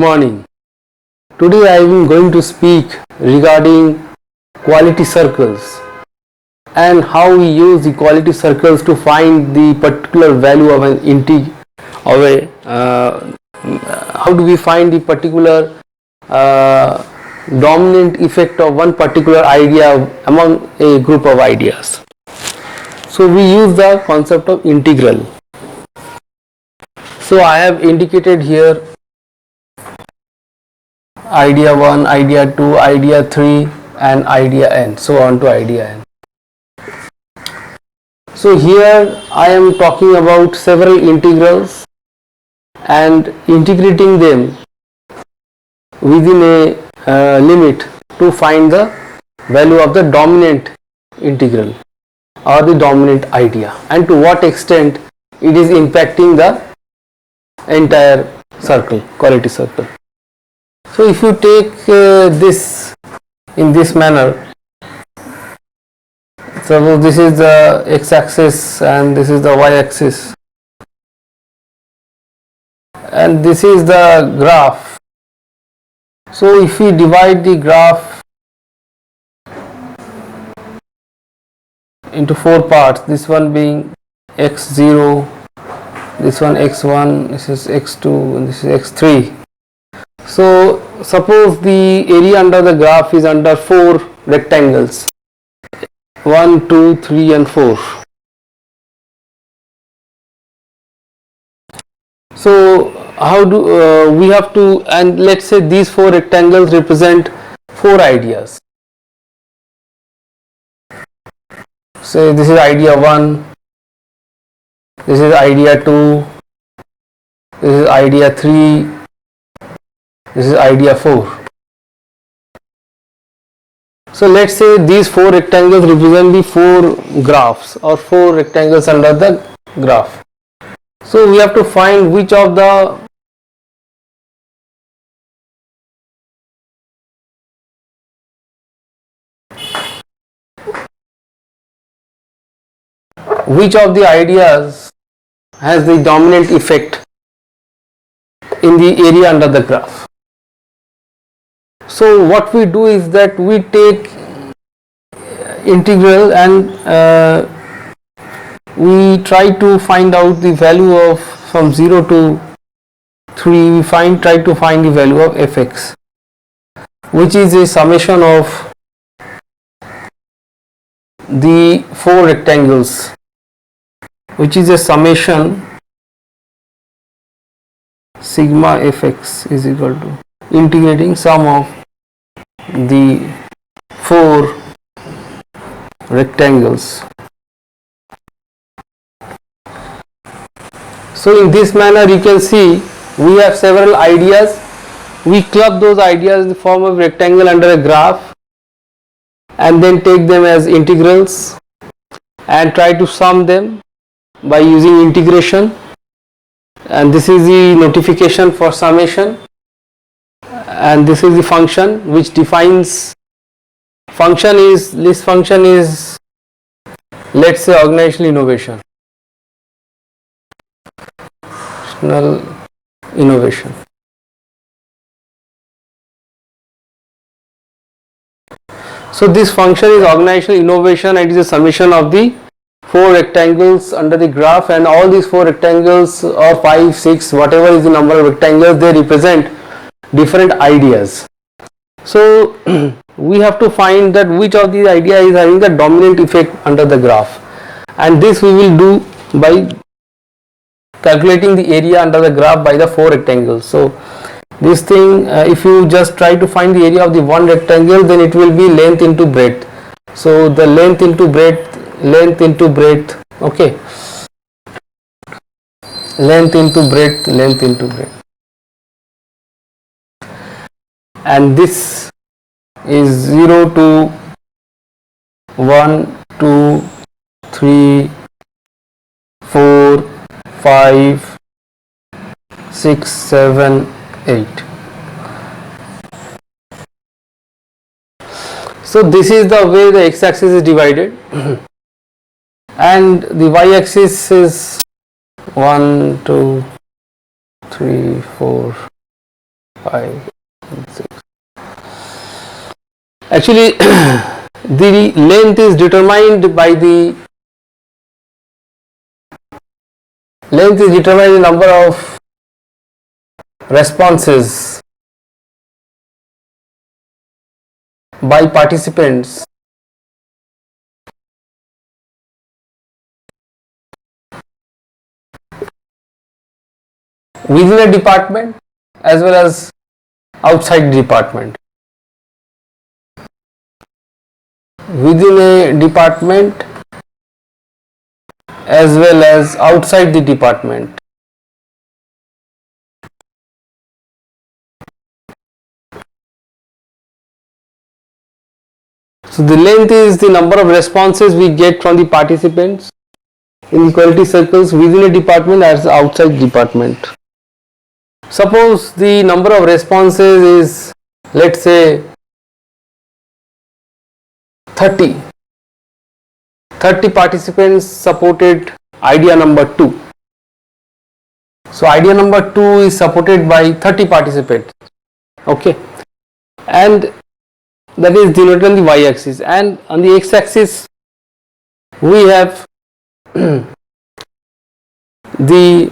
Morning. Today I am going to speak regarding quality circles and how we use the quality circles to find the particular value of an how do we find the particular dominant effect of one particular idea among a group of ideas. So we use the concept of integral. So I have indicated here idea 1, idea 2, idea 3 and idea n, so on to idea n. So here I am talking about several integrals and integrating them within a limit to find the value of the dominant integral or the dominant idea and to what extent it is impacting the entire circle, quality circle. So if you take this in this manner, suppose this is the x-axis and this is the y-axis and this is the graph. So if we divide the graph into four parts, this one being x0, this one x1, this is x2 and this is x3. So suppose the area under the graph is under four rectangles, 1, 2, 3 and 4. So how do we have to, and let's say these four rectangles represent four ideas. Say this is idea 1, this is idea 2, this is idea 3, this is idea 4. So let's say these four rectangles represent the four graphs or four rectangles under the graph. So we have to find which of the ideas has the dominant effect in the area under the graph. So what we do is that we take integral and we try to find out the value of from 0 to 3, we try to find the value of fx, which is a summation of the four rectangles, which is a summation sigma fx is equal to integrating sum of the four rectangles. So in this manner you can see we have several ideas, we club those ideas in the form of rectangle under a graph and then take them as integrals and try to sum them by using integration, and this is the notification for summation, and this is the function which defines this function is let's say organizational innovation. So this function is organizational innovation and it is a summation of the four rectangles under the graph, and all these four rectangles or 5, 6, whatever is the number of rectangles, they represent different ideas. So we have to find that which of these ideas is having the dominant effect under the graph, and this we will do by calculating the area under the graph by the four rectangles. So this thing, if you just try to find the area of the one rectangle, then it will be length into breadth. So the length into breadth, okay, length into breadth, and this is 0 to 1, 2, 3, 4, 5, 6, 7, 8. So this is the way the x-axis is divided and the y-axis is 1, 2, 3, 4, 5, 6. Actually, the length is determined by the number of responses by participants within a department as well as outside the department. Within a department as well as outside the department. So the length is the number of responses we get from the participants in the quality circles within a department as outside department. Suppose the number of responses is, let's say, 30 participants supported idea number 2. So idea number 2 is supported by 30 participants, okay, and that is denoted on the y-axis, and on the x-axis we have the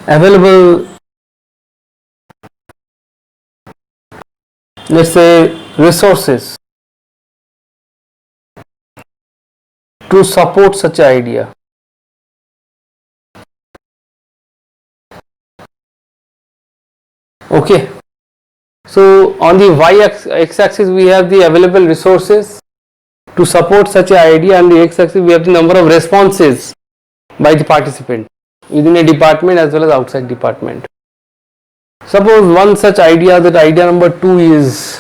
available, let's say, resources to support such an idea. Okay, so on the x-axis we have the available resources to support such an idea, and the x-axis we have the number of responses by the participant within a department as well as outside department. Suppose one such idea, that idea number 2 is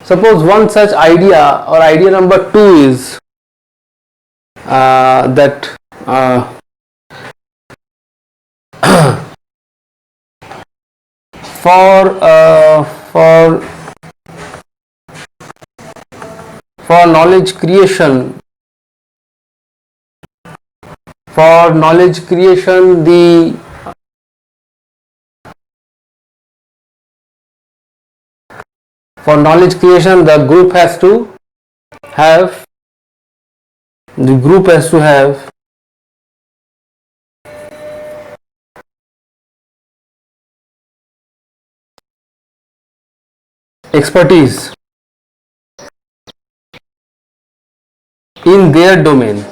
suppose one such idea or idea number 2 is that for knowledge creation, the group has to have expertise in their domain.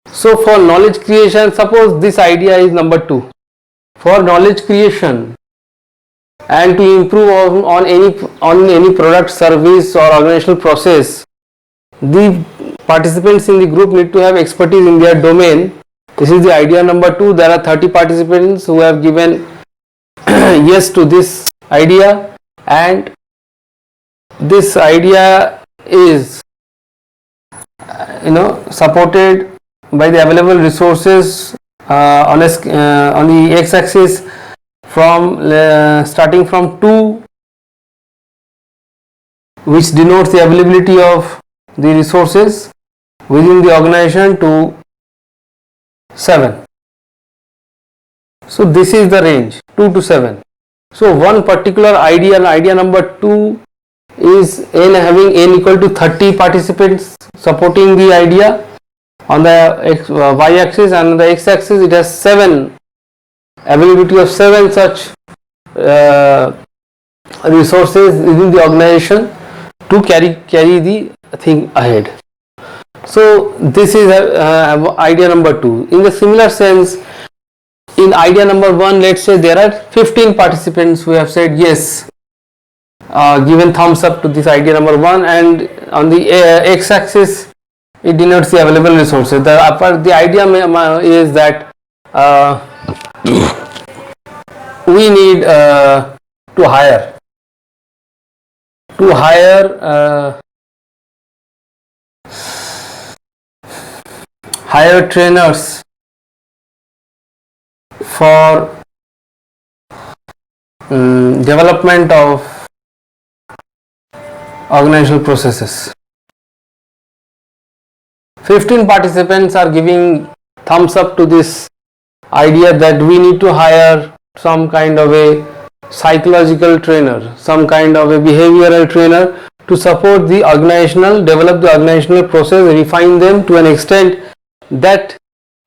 So for knowledge creation, suppose this idea is number 2. For knowledge creation and to improve on any product, service or organizational process, the participants in the group need to have expertise in their domain. This is the idea number 2. There are 30 participants who have given yes to this idea, and this idea is supported by the available resources on the x-axis from starting from 2, which denotes the availability of the resources within the organization, to 7. So this is the range, 2 to 7. So one particular idea number 2 is having n equal to 30 participants supporting the idea on the y-axis, and on the x-axis it has 7, availability of 7 such resources within the organization to carry the thing ahead. So this is idea number 2. In the similar sense, in idea number 1, let's say there are 15 participants who have said yes, given thumbs up to this idea number 1, and on the x-axis it denotes the available resources. The idea is that we need to hire hire trainers for development of organizational processes. 15 participants are giving thumbs up to this idea that we need to hire some kind of a psychological trainer, some kind of a behavioral trainer to support the organizational, develop the organizational process, refine them to an extent that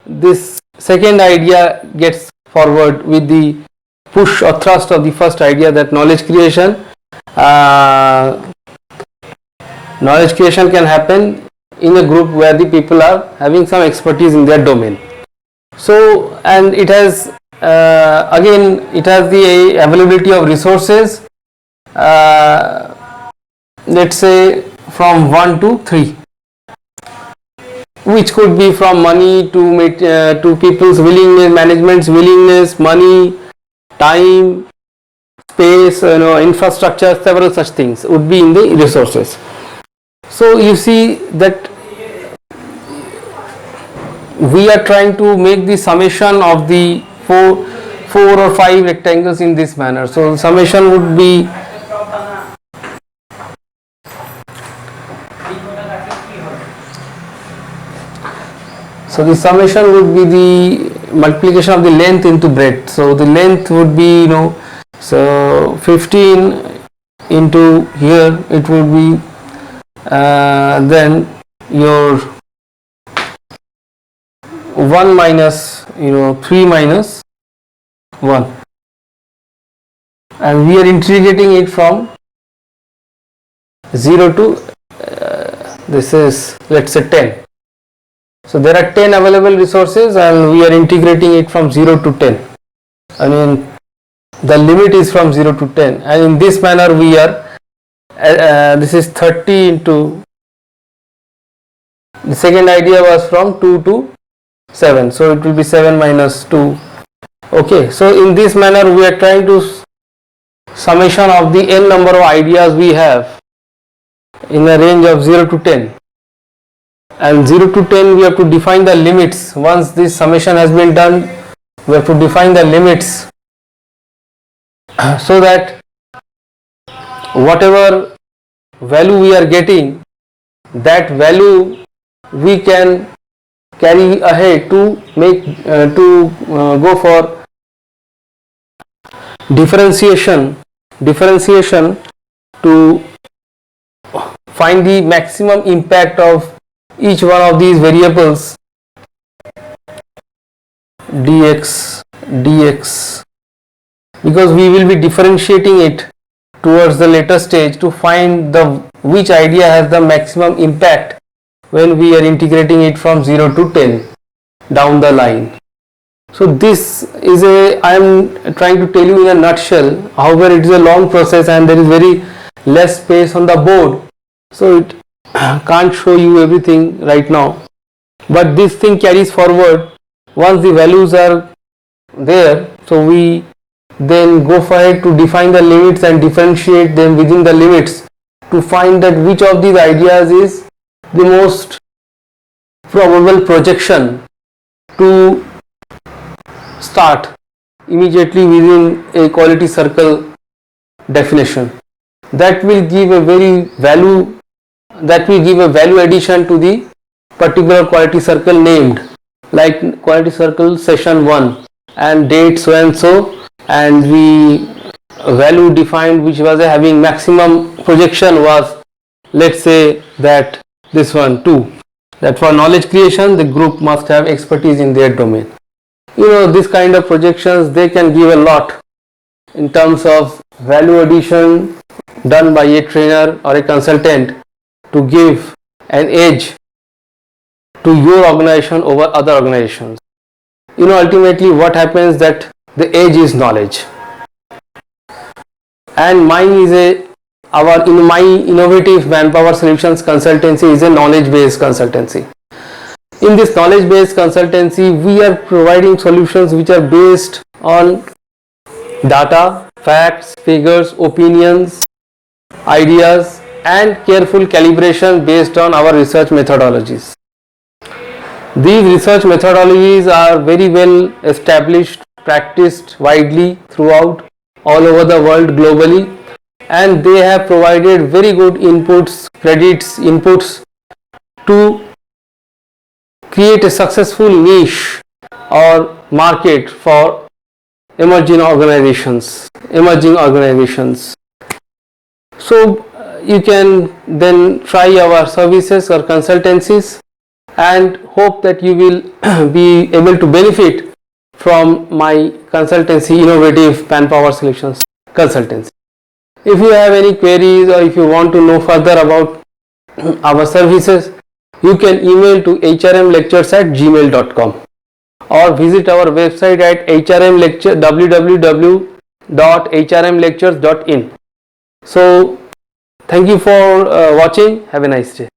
this second idea gets forward with the push or thrust of the first idea, that knowledge creation. Knowledge creation can happen in a group where the people are having some expertise in their domain. So, and it has again it has the availability of resources, let's say from 1 to 3, which could be from money to people's willingness, management's willingness, money, time, space, infrastructure, several such things would be in the resources. So you see that we are trying to make the summation of the four or five rectangles in this manner. So summation would be the multiplication of the length into breadth. So the length would be, so 15 into here, it would be then your 1 minus 3 minus 1, and we are integrating it from 0 to this is, let's say, 10. So there are 10 available resources and we are integrating it from 0 to 10. I mean, the limit is from 0 to 10, and in this manner we are this is 30 into, the second idea was from 2 to 7, so it will be 7 minus 2. Okay, so in this manner we are trying to summation of the n number of ideas we have in a range of 0 to 10, and 0 to 10 we have to define the limits. Once this summation has been done, we have to define the limits so that whatever value we are getting, that value we can carry ahead to make go for differentiation to find the maximum impact of each one of these variables dx, because we will be differentiating it towards the later stage to find which idea has the maximum impact when we are integrating it from 0 to 10 down the line. So this is I am trying to tell you in a nutshell. However, it is a long process and there is very less space on the board, so it can't show you everything right now, but this thing carries forward once the values are there. So we then go for it to define the limits and differentiate them within the limits to find that which of these ideas is the most probable projection to start immediately within a quality circle definition. That will give a value addition to the particular quality circle named, like quality circle session 1 and date so and so, and the value defined which was having maximum projection was, let's say, that this one 2, that for knowledge creation the group must have expertise in their domain. This kind of projections, they can give a lot in terms of value addition done by a trainer or a consultant to give an edge to your organization over other organizations. Ultimately what happens, that the edge is knowledge, and mine is my innovative manpower solutions consultancy is a knowledge based consultancy. In this knowledge based consultancy, we are providing solutions which are based on data, facts, figures, opinions, ideas, and careful calibration based on our research methodologies. These research methodologies are very well established, practiced widely throughout all over the world globally, and they have provided very good inputs, inputs to create a successful niche or market for emerging organizations. So you can then try our services or consultancies and hope that you will be able to benefit from my consultancy, Innovative Manpower Solutions consultancy. If you have any queries or if you want to know further about our services, you can email to hrmlectures@gmail.com or visit our website at www.hrmlectures.in. So thank you for watching. Have a nice day.